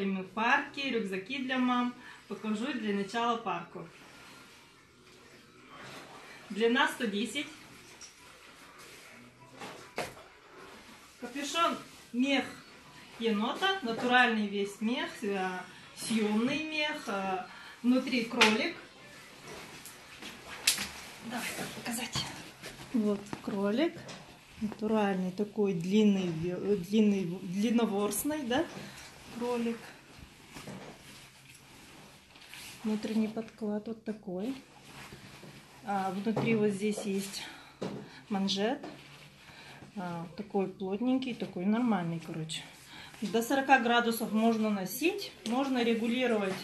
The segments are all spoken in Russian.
смотрим парки, рюкзаки для мам. Покажу для начала парку. Длина 110. Капюшон мех енота, натуральный весь мех, съемный мех, внутри кролик. Давай показать. Вот кролик, натуральный такой длинноворстный, да, кролик. Внутренний подклад вот такой. Внутри вот здесь есть манжет. Такой плотненький, такой нормальный, короче. До 40 градусов можно носить. Можно регулировать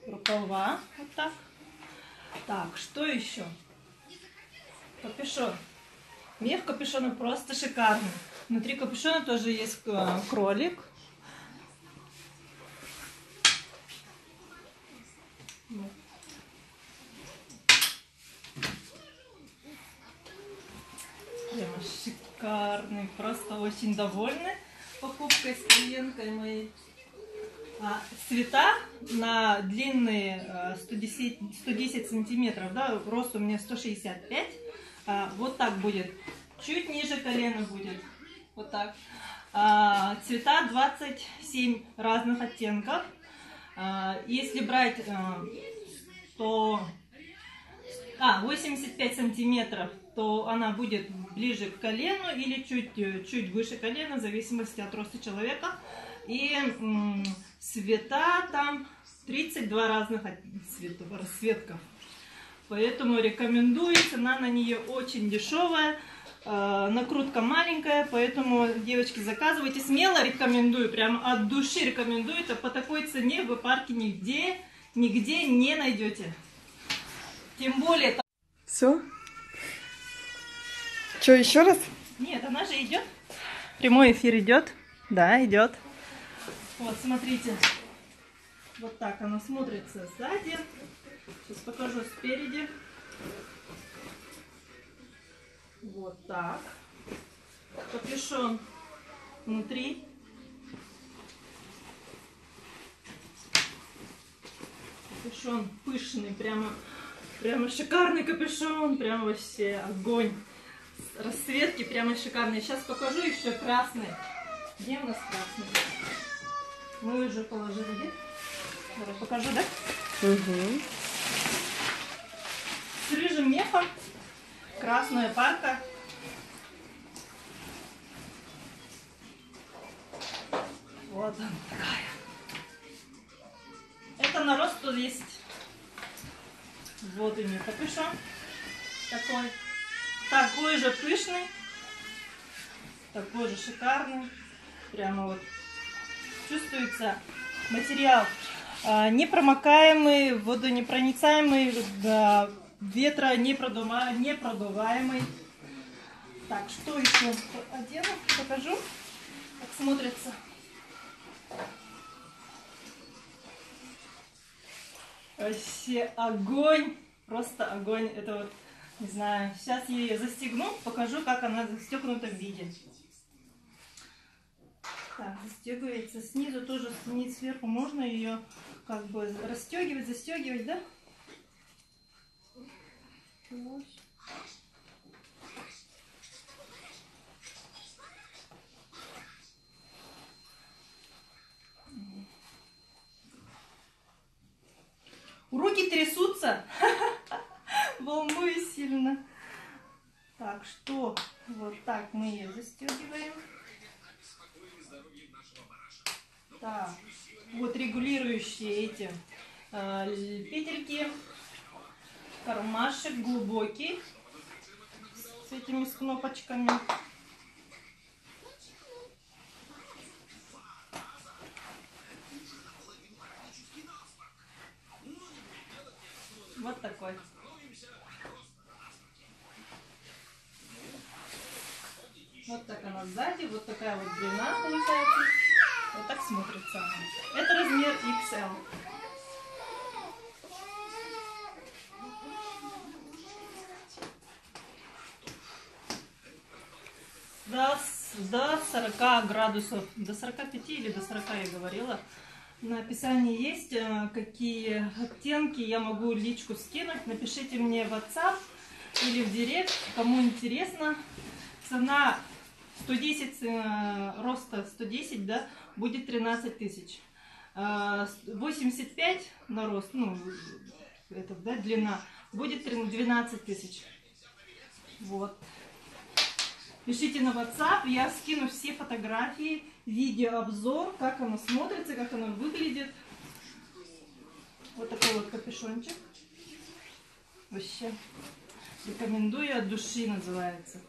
рукава. Вот так. Так, что еще? Капюшон. Мех капюшона просто шикарный. Внутри капюшона тоже есть кролик. Прямо шикарный. Просто очень довольны покупкой с клиенткой моей. Цвета на длинные 110 сантиметров, да, рост у меня 165. Вот так будет. Чуть ниже колена будет. Вот так. Цвета 27 разных оттенков. Если брать 85 сантиметров, то она будет ближе к колену или чуть выше колена, в зависимости от роста человека. И цвета там 32 разных расцветков. Поэтому рекомендую. Цена на нее очень дешевая. Накрутка маленькая, поэтому, девочки, заказывайте. Смело рекомендую, прям от души рекомендую. Это по такой цене вы парки нигде не найдете. Тем более... Все? Что, еще раз? Нет, она же идет. Прямой эфир идет. Да, идет. Вот, смотрите. Вот так она смотрится сзади. Сейчас покажу спереди. Вот так. Капюшон внутри. Капюшон пышный, прямо шикарный капюшон, прямо вообще огонь. Расцветки прямо шикарные. Сейчас покажу еще красный. Где у нас красный? Мы уже положили, где? Давай покажу, да? Угу. С рыжим мехом. Красная парка. Вот она такая. Это на рост 110. Вот у нее капюшон. Такой же пышный. Такой же шикарный. Прямо вот чувствуется материал непромокаемый, водонепроницаемый, ветра непродуваемый. Так, что еще одену? Покажу, как смотрится. Вообще огонь, просто огонь. Это вот, не знаю, сейчас я ее застегну, покажу, как она в застегнутом виде. Так, застегивается снизу, тоже сверху можно ее как бы расстегивать, застегивать, да? Вот. Руки трясутся, волнуюсь сильно. Так, что вот так мы ее застегиваем. Так, вот регулирующие эти петельки, кармашек глубокий с этими кнопочками. Вот такой. Вот так она сзади, вот такая вот длина получается. Вот так смотрится она. Это размер XL. До 40 градусов, до 45 или до 40 я говорила, На описании есть, какие оттенки, я могу личку скинуть. Напишите мне в WhatsApp или в Директ, кому интересно. Цена 110, роста 110, да, будет 13 тысяч. 85 на рост, ну, это, да, длина, будет 12 тысяч. Вот. Пишите на WhatsApp, я скину все фотографии, видеообзор, как оно смотрится, как оно выглядит. Вот такой вот капюшончик. Вообще рекомендую, от души называется.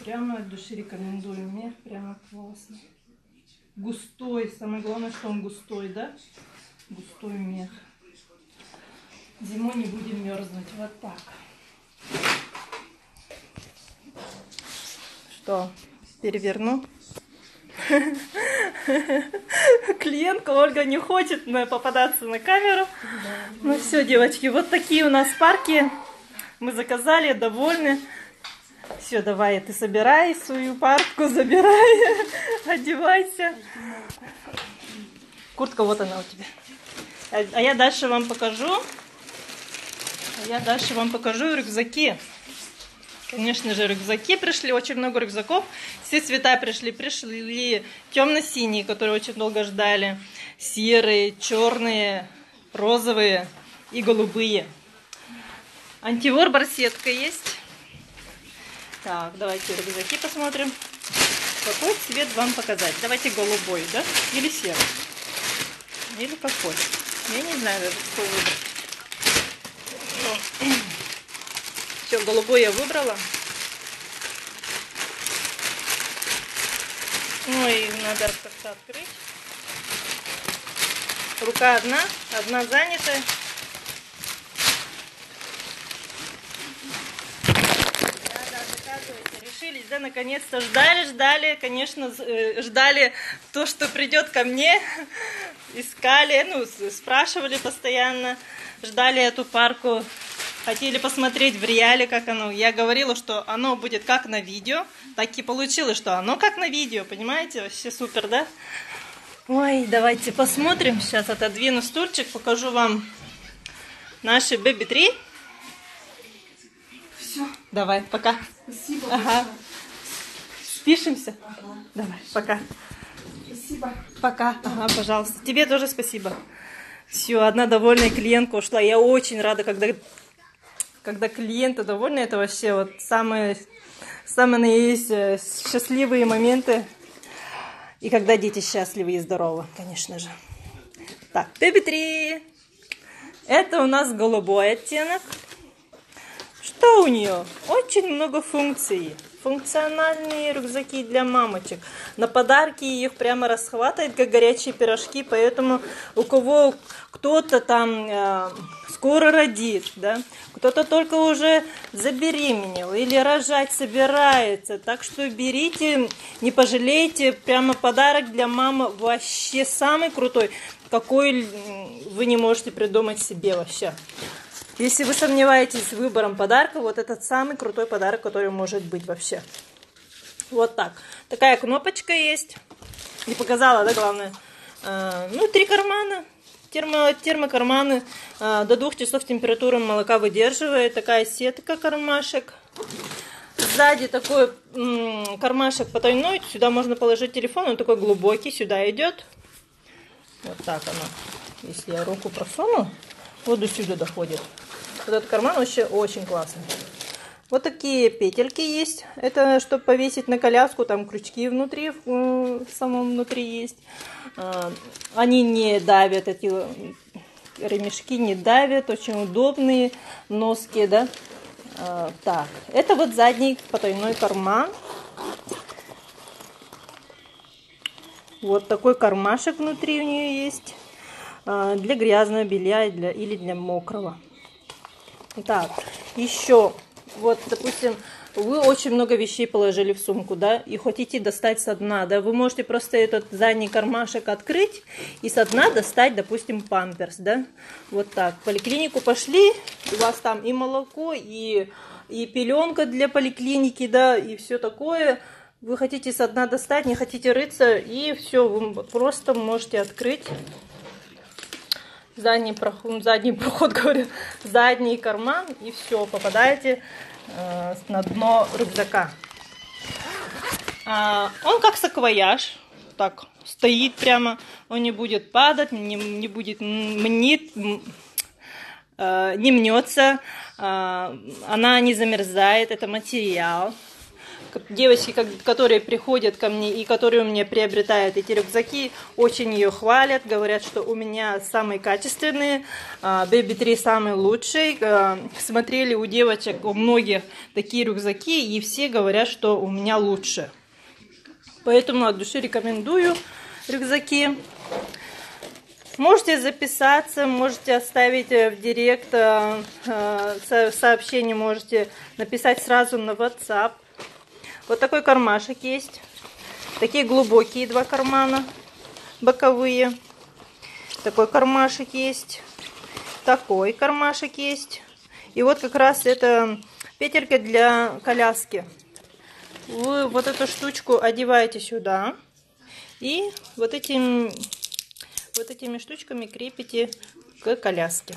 Прямо от души рекомендую, мне прямо классно. Густой, самое главное, что он густой, да? Густой мех. Зимой не будем мерзнуть, вот так. Что, переверну? Клиентка Ольга не хочет попадаться на камеру. Ну все, девочки, вот такие у нас парки. Мы заказали, довольны. Все, давай, ты собирай свою парку, забирай, одевайся. Куртка вот она у тебя. А я дальше вам покажу. Рюкзаки. Конечно же, рюкзаки пришли, очень много рюкзаков. Все цвета пришли темно-синие, которые очень долго ждали, серые, черные, розовые и голубые. Антивор барсетка есть. Так, давайте рюкзаки посмотрим. Какой цвет вам показать? Давайте голубой, да? Или серый? Или какой? Я не знаю даже, какой выбрать. Все, голубой я выбрала. Ой, надо как-то открыть. Рука одна занята. Решились, да, наконец-то ждали, конечно, ждали то, что придет ко мне, искали, ну, спрашивали постоянно, ждали эту парку, хотели посмотреть в реале, как оно. Я говорила, что оно будет как на видео, так и получилось, что оно как на видео, понимаете, вообще супер, да? Ой, давайте посмотрим, сейчас отодвину стульчик, покажу вам наши Baby 3. Все, давай, пока. Спасибо. Ага. Спишемся? Ага. Давай, пока. Спасибо. Пока. Ага, пожалуйста. Тебе тоже спасибо. Все, одна довольная клиентка ушла. Я очень рада, когда клиенты довольны. Это вообще вот самые счастливые моменты. И когда дети счастливы и здоровы, конечно же. Так, Baby 3. Это у нас голубой оттенок. Что у нее? Очень много функций. Функциональные рюкзаки для мамочек. На подарки их прямо расхватывает, как горячие пирожки. Поэтому у кого кто-то там скоро родит, да? Кто-то только уже забеременел или рожать собирается. Так что берите, не пожалейте. Прямо подарок для мамы вообще самый крутой, какой вы не можете придумать себе вообще. Если вы сомневаетесь с выбором подарка, вот этот самый крутой подарок, который может быть вообще. Вот так. Такая кнопочка есть. Не показала, да, главное. 3 кармана. Термокарманы. До 2 часов температура молока выдерживает. Такая сетка, кармашек. Сзади такой кармашек потайной. Сюда можно положить телефон. Он такой глубокий. Сюда идет. Вот так оно. Если я руку просуну, вот до сюда доходит. Вот этот карман вообще очень классный. Вот такие петельки есть. Это чтобы повесить на коляску. Там крючки внутри, в самом внутри есть. Они не давят, эти ремешки не давят. Очень удобные носки, да. Так, это вот задний потайной карман. Вот такой кармашек внутри у нее есть. Для грязного белья или для мокрого. Так, еще, вот, допустим, вы очень много вещей положили в сумку, да, и хотите достать со дна, да, вы можете просто этот задний кармашек открыть и со дна достать, допустим, памперс, да, вот так. В поликлинику пошли, у вас там и молоко, и пеленка для поликлиники, да, и все такое. Вы хотите со дна достать, не хотите рыться, и все, вы просто можете открыть задний проход, говорю, задний карман, и все, попадаете на дно рюкзака. Он как саквояж, так стоит прямо, он не будет падать, не будет не мнется, она не замерзает, это материал. Девочки, которые приходят ко мне и которые у меня приобретают эти рюкзаки, очень ее хвалят, говорят, что у меня самые качественные, Baby 3 самый лучший. Смотрели у девочек, у многих такие рюкзаки, и все говорят, что у меня лучше. Поэтому от души рекомендую рюкзаки. Можете записаться, можете оставить в директ сообщение, можете написать сразу на WhatsApp. Вот такой кармашек есть. Такие глубокие 2 кармана, боковые. Такой кармашек есть. Такой кармашек есть. И вот как раз это петелька для коляски. Вы вот эту штучку одеваете сюда. И вот этими штучками крепите к коляске.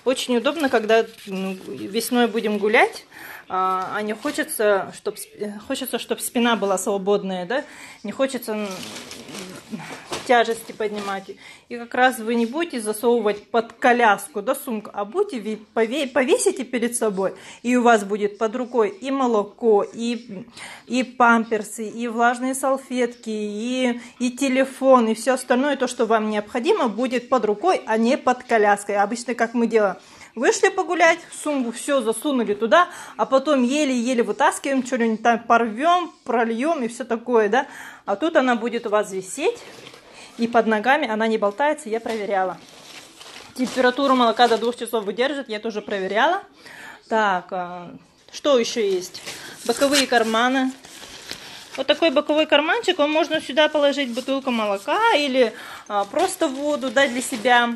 Очень удобно, когда весной будем гулять, а не хочется, чтобы спина была свободная, да? Не хочется тяжести поднимать. И как раз вы не будете засовывать под коляску, да, сумку, а будете повесите перед собой, и у вас будет под рукой и молоко, и памперсы, и влажные салфетки, и телефон, и все остальное, то, что вам необходимо, будет под рукой, а не под коляской. Обычно, как мы делаем, вышли погулять, сумку все засунули туда, а потом еле-еле вытаскиваем, что-нибудь там порвем, прольем и все такое, да. А тут она будет у вас висеть, и под ногами она не болтается, я проверяла. Температуру молока до 2 часов выдержит, я тоже проверяла. Так, что еще есть? Боковые карманы. Вот такой боковой карманчик, можно сюда положить бутылку молока или просто воду, дать для себя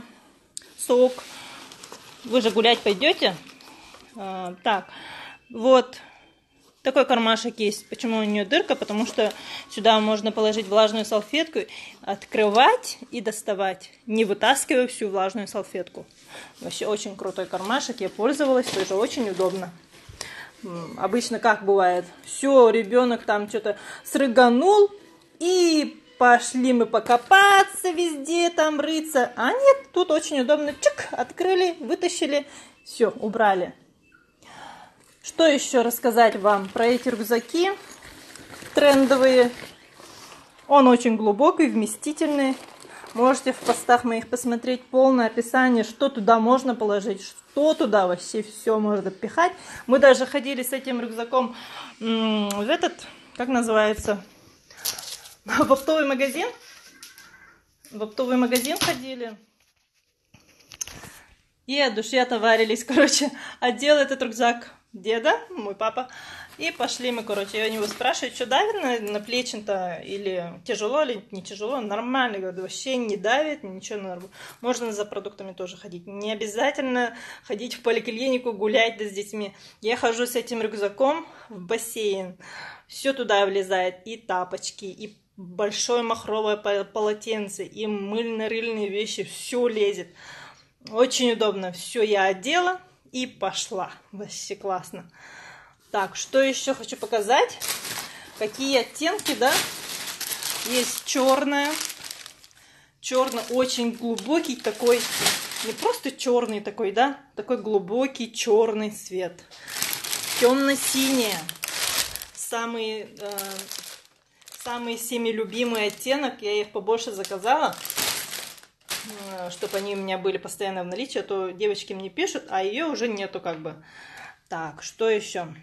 сок. Вы же гулять пойдете. Так, вот такой кармашек есть. Почему у нее дырка? Потому что сюда можно положить влажную салфетку, открывать и доставать, не вытаскивая всю влажную салфетку. Вообще очень крутой кармашек, я пользовалась, тоже очень удобно. Обычно как бывает? Все, ребенок там что-то срыганул, и пошли мы покопаться везде, там рыться. А нет, тут очень удобно. Чик, открыли, вытащили, все, убрали. Что еще рассказать вам про эти рюкзаки трендовые? Он очень глубокий, вместительный. Можете в постах моих посмотреть полное описание, что туда можно положить, что туда вообще все можно пихать. Мы даже ходили с этим рюкзаком в этот, как называется, в оптовый магазин. В оптовый магазин ходили. И от души отоварились, короче. Одел этот рюкзак деда, мой папа. И пошли мы, короче, я у него спрашиваю, что давит на плечи-то, или тяжело, или не тяжело. Нормально, говорю, вообще не давит, ничего. Можно за продуктами тоже ходить. Не обязательно ходить в поликлинику, гулять да, с детьми. Я хожу с этим рюкзаком в бассейн. Все туда влезает, и тапочки, и большое махровое полотенце, и мыльно-рыльные вещи, все лезет. Очень удобно. Все я одела и пошла. Вообще классно. Так, что еще хочу показать? Какие оттенки, да? Есть черная. Черный, очень глубокий такой. Не просто черный такой, да? Такой глубокий черный цвет. Темно-синяя. Самый всеми любимый оттенок. Я их побольше заказала, чтобы они у меня были постоянно в наличии, а то девочки мне пишут, а ее уже нету как бы. Так, что еще?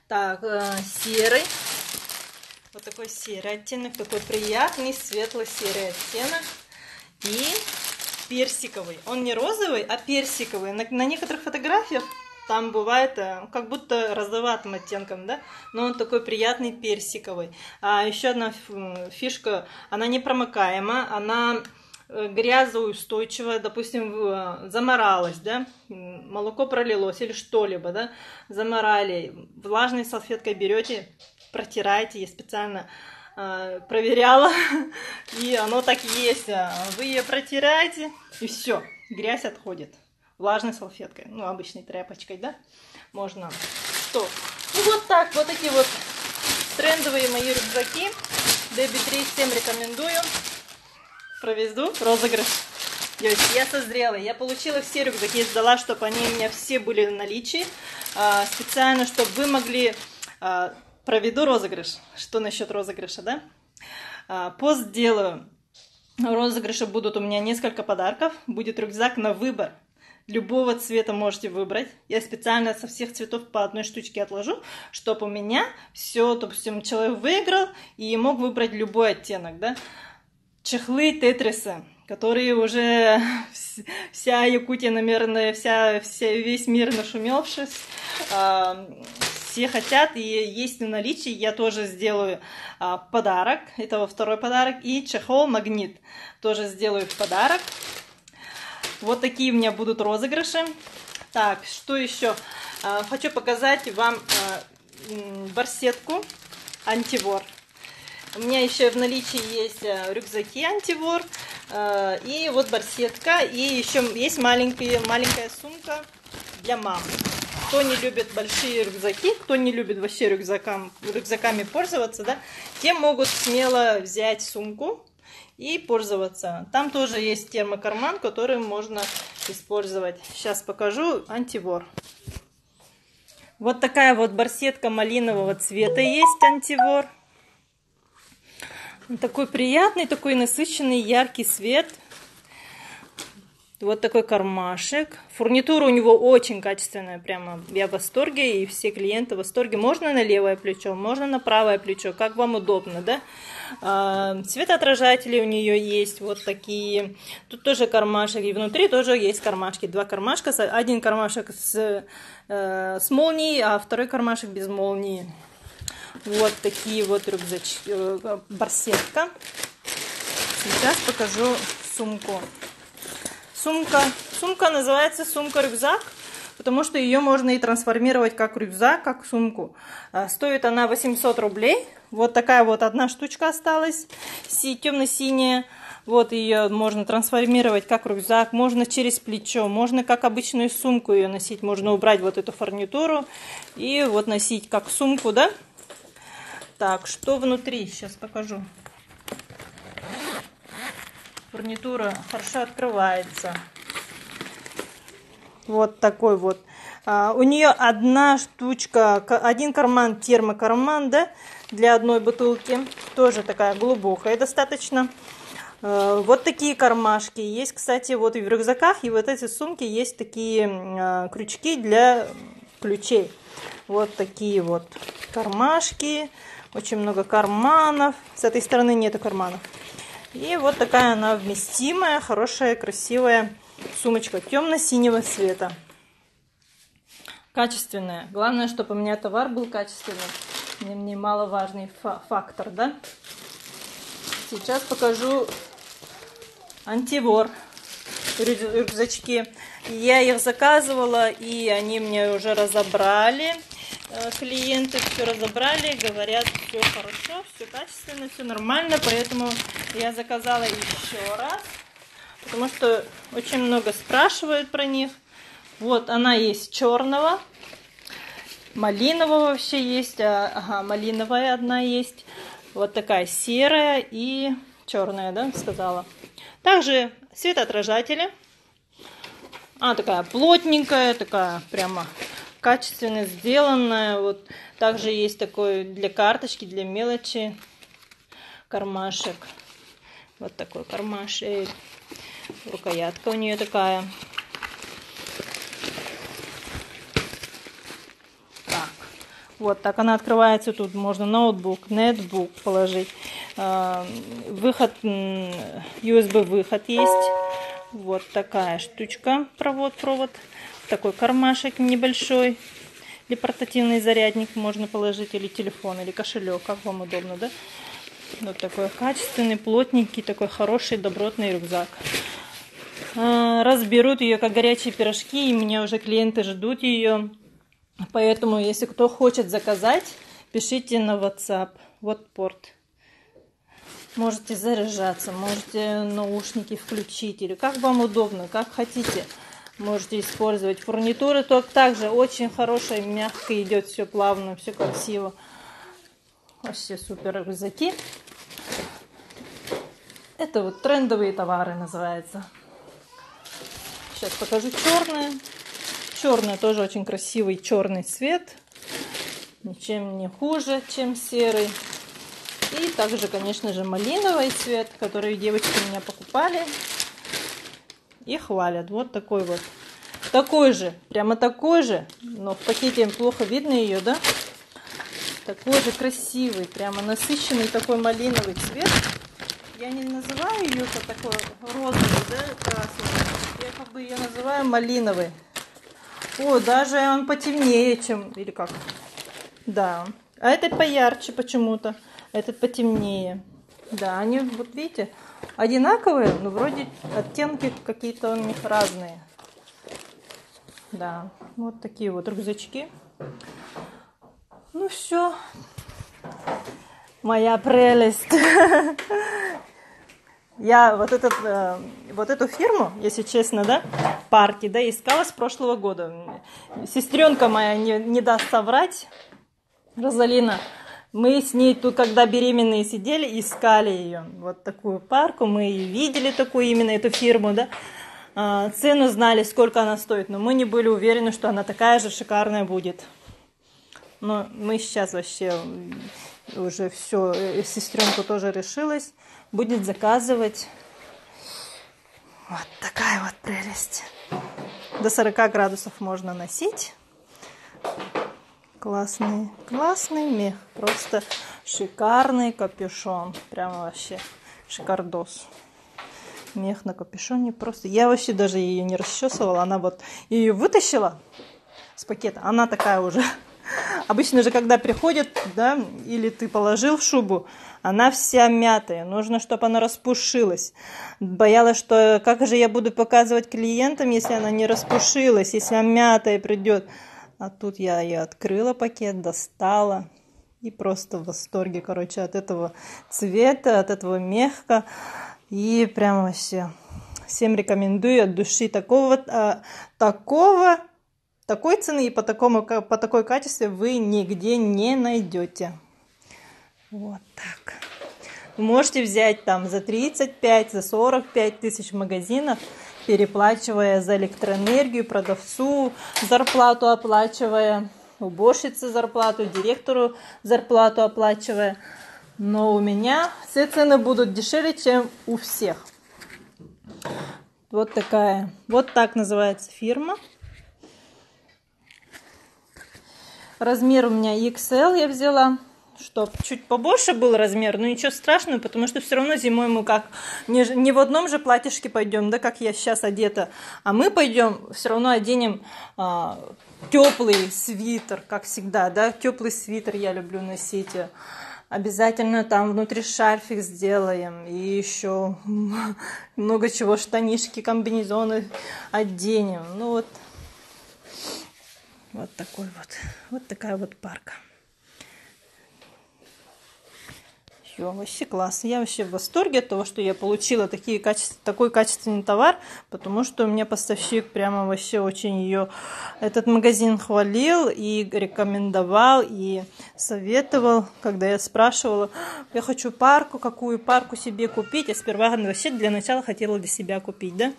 Так, серый. Вот такой серый оттенок, такой приятный светло-серый оттенок. И персиковый. Он не розовый, а персиковый. На некоторых фотографиях там бывает как будто розоватым оттенком, да? Но он такой приятный персиковый. А еще одна фишка, она непромокаема, она грязоустойчивая, допустим, заморалась, да? Молоко пролилось или что-либо, да? Заморали. Влажной салфеткой берете, протираете, есть специально проверяла, и оно так и есть. Вы ее протираете, и все, грязь отходит. Влажной салфеткой, ну, обычной тряпочкой, да, можно. Что? Ну, вот так, вот такие вот трендовые мои рюкзаки. DB3 всем рекомендую. Проведу розыгрыш. Я созрела, я получила все рюкзаки, сдала, чтобы они у меня все были в наличии. Специально, чтобы вы могли... Проведу розыгрыш. Что насчет розыгрыша, да? Пост делаю. В розыгрыше будут у меня несколько подарков. Будет рюкзак на выбор. Любого цвета можете выбрать. Я специально со всех цветов по одной штучке отложу, чтобы у меня все, допустим, человек выиграл и мог выбрать любой оттенок, да? Чехлы тетрисы, которые уже вся Якутия, наверное, весь мир нашумевшись. Все хотят, и есть в наличии. Я тоже сделаю подарок. Это второй подарок. И чехол-магнит тоже сделаю в подарок. Вот такие у меня будут розыгрыши. Так, что еще? Хочу показать вам барсетку антивор. У меня еще в наличии есть рюкзаки антивор. И вот барсетка. И еще есть маленькая сумка для мам. Кто не любит большие рюкзаки, кто не любит вообще рюкзаками пользоваться, да, те могут смело взять сумку и пользоваться. Там тоже есть термокарман, который можно использовать. Сейчас покажу антивор. Вот такая вот барсетка малинового цвета есть антивор. Такой приятный, такой насыщенный, яркий цвет. Вот такой кармашек. Фурнитура у него очень качественная, прямо я в восторге, и все клиенты в восторге. Можно на левое плечо, можно на правое плечо, как вам удобно, да? Светоотражатели у нее есть вот такие. Тут тоже кармашек, и внутри тоже есть кармашки. Два кармашка, один кармашек с молнией, а второй кармашек без молнии. Вот такие вот рюкзачки, барсетка. Сейчас покажу сумку. Сумка называется сумка-рюкзак, потому что ее можно и трансформировать как рюкзак, как сумку. Стоит она 800 рублей. Вот такая вот одна штучка осталась, темно-синяя. Вот ее можно трансформировать как рюкзак, можно через плечо, можно как обычную сумку ее носить. Можно убрать вот эту фурнитуру и вот носить как сумку, да? Так, что внутри? Сейчас покажу. Фурнитура хорошо открывается. Вот такой вот. У нее одна штучка, один карман, термокарман, да, для одной бутылки. Тоже такая глубокая достаточно. Вот такие кармашки есть, кстати, вот и в рюкзаках, и вот эти сумки есть такие крючки для ключей. Вот такие вот кармашки. Очень много карманов. С этой стороны нету карманов. И вот такая она вместимая, хорошая, красивая сумочка темно-синего цвета. Качественная. Главное, чтобы у меня товар был качественный. Немаловажный фактор, да? Сейчас покажу антивор. Рюкзачки. Я их заказывала, и они мне уже разобрали. Клиенты все разобрали, говорят, все хорошо, все качественно, все нормально, поэтому я заказала еще раз, потому что очень много спрашивают про них. Вот она есть черного, малинового вообще есть, ага, малиновая одна есть, вот такая серая и черная, да, сказала. Также светоотражатели, такая плотненькая, такая прямо качественно сделанная. Вот также есть такой для карточки, для мелочи кармашек. Вот такой кармашек. Рукоятка у нее такая. Так. Вот так она открывается. Тут можно ноутбук, нетбук положить. Выход, USB выход есть. Вот такая штучка, провод. Такой кармашек небольшой, или портативный зарядник можно положить, или телефон, или кошелек, как вам удобно, да? Вот такой качественный, плотненький, такой хороший, добротный рюкзак. Разберут ее как горячие пирожки, и меня уже клиенты ждут ее. Поэтому, если кто хочет заказать, пишите на WhatsApp. Вот порт. Можете заряжаться, можете наушники включить, или как вам удобно, как хотите. Можете использовать фурнитуры, только также очень хорошая, мягко идет, все плавно, все красиво. Вообще супер рюкзаки. Это вот трендовые товары называется. Сейчас покажу черные. Черный тоже очень красивый черный цвет. Ничем не хуже, чем серый. И также, конечно же, малиновый цвет, который девочки у меня покупали и хвалят. Вот такой вот. Такой же, прямо такой же, но в пакете плохо видно ее, да? Такой же красивый, прямо насыщенный такой малиновый цвет. Я не называю ее такой розовый, да, красный. Я как бы ее называю малиновый. О, даже он потемнее, чем... Или как? Да. А этот поярче почему-то. Этот потемнее. Да, они, вот видите, одинаковые, но вроде оттенки какие-то у них разные. Да, вот такие вот рюкзачки. Ну все. Моя прелесть. Я вот эту фирму, если честно, да, Парки, да, искала с прошлого года. Сестренка моя не даст соврать, Розалина. Мы с ней тут, когда беременные сидели, искали ее. Вот такую Парку, мы и видели такую именно эту фирму, да. Цену знали, сколько она стоит, но мы не были уверены, что она такая же шикарная будет. Но мы сейчас вообще уже все, сестренка тоже решилась. Будет заказывать. Вот такая вот прелесть. До 40 градусов можно носить. Классный, классный мех. Просто шикарный капюшон. Прямо вообще шикардос. Мех на капюшоне просто. Я вообще даже ее не расчесывала. Она вот ее вытащила с пакета. Она такая уже. Обычно же, когда приходит, да, или ты положил в шубу, она вся мятая. Нужно, чтобы она распушилась. Боялась, что как же я буду показывать клиентам, если она не распушилась, если она мятая придет. А тут я ее открыла пакет, достала. И просто в восторге, короче, от этого цвета, от этого меха. И прям вообще всем рекомендую от души такой цены и по такой качеству вы нигде не найдете. Вот так. Вы можете взять там за 35, за 45 тысяч в магазинах, переплачивая за электроэнергию, продавцу зарплату оплачивая, уборщице зарплату, директору зарплату оплачивая. Но у меня все цены будут дешевле, чем у всех. Вот такая. Вот так называется фирма. Размер у меня XL я взяла, чтобы чуть побольше был размер, но ничего страшного, потому что все равно зимой мы как не в одном же платьишке пойдем, да, как я сейчас одета, а мы пойдем, все равно оденем теплый свитер, как всегда, да, теплый свитер я люблю носить. Обязательно там внутри шарфик сделаем. И еще много чего, штанишки, комбинезоны оденем. Ну вот. Вот такой вот. Вот такая вот Парка. Все, вообще классно. Я вообще в восторге от того, что я получила такой качественный товар, потому что у меня поставщик прямо вообще очень этот магазин хвалил и рекомендовал, и советовал, когда я спрашивала, я хочу Парку, какую Парку себе купить. Я сперва вообще для начала хотела для себя купить, да.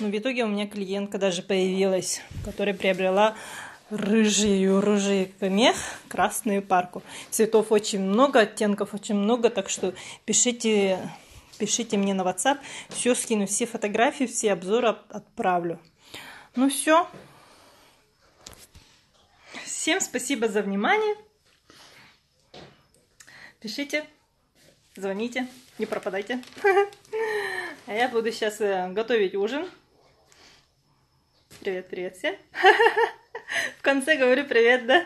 Но в итоге у меня клиентка даже появилась, которая приобрела рыжий мех, красную Парку. Цветов очень много, оттенков очень много, так что пишите мне на WhatsApp, все скину, все фотографии, все обзоры отправлю. Ну все. Всем спасибо за внимание. Пишите, звоните, не пропадайте. А я буду сейчас готовить ужин. Привет всем. В конце говорю привет, да?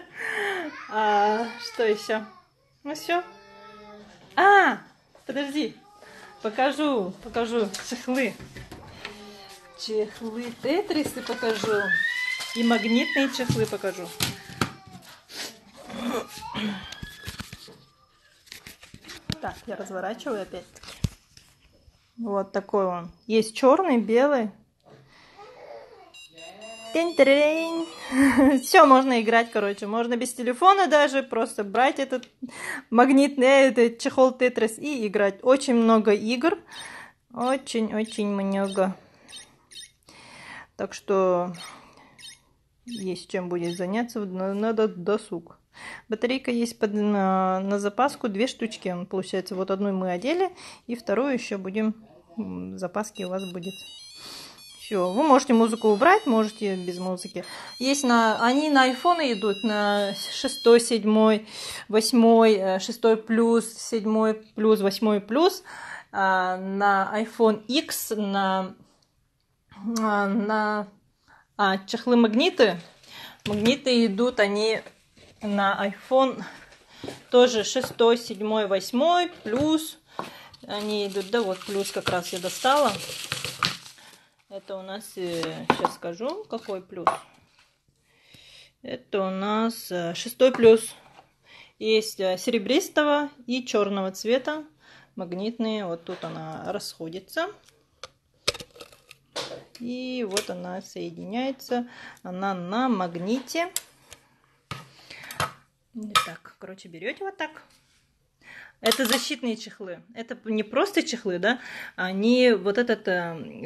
Что еще? Ну все. Подожди. Покажу чехлы. Чехлы тетрисы покажу. И магнитные чехлы покажу. Так, я разворачиваю опять-таки. Вот такой он. Есть черный, белый. Все, можно играть, короче. Можно без телефона даже просто брать этот магнитный этот чехол Тетрис и играть. Очень много игр. Очень-очень много. Так что есть чем будет заняться. Надо досуг. Батарейка есть на запаску. 2 штучки. Получается, вот одну мы одели. И вторую еще будем... Запаски у вас будет. Все, вы можете музыку убрать, можете без музыки. Есть они на айфоны идут, на 6, 7, 8, 6 плюс, 7 плюс, 8 плюс. На iPhone X, чехлы магниты. Магниты идут они на iPhone тоже 6, 7, 8 плюс. Они идут, да, вот плюс как раз я достала. Это у нас, сейчас скажу, какой плюс. Это у нас 6 плюс. Есть серебристого и черного цвета. Магнитные. Вот тут она расходится. И вот она соединяется. Она на магните. Так, короче, берете вот так. Это защитные чехлы. Это не просто чехлы, да? Они, вот этот,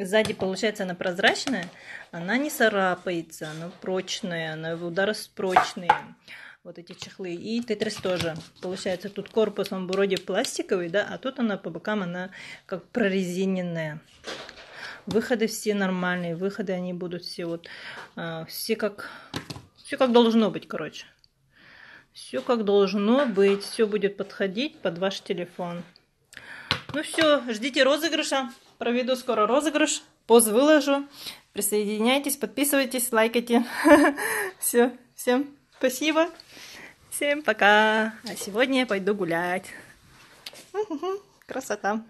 сзади, получается, она прозрачная. Она не царапается, она прочная, она ударопрочные. Вот эти чехлы. И Тетрис тоже. Получается, тут корпус, он вроде пластиковый, да? А тут она по бокам, она как прорезиненная. Выходы все нормальные. Выходы они будут все вот... Все как должно быть, короче. Все как должно быть. Все будет подходить под ваш телефон. Ну все, ждите розыгрыша. Проведу скоро розыгрыш. Пост выложу. Присоединяйтесь, подписывайтесь, лайкайте. Все, всем спасибо. Всем пока. А сегодня я пойду гулять. Красота.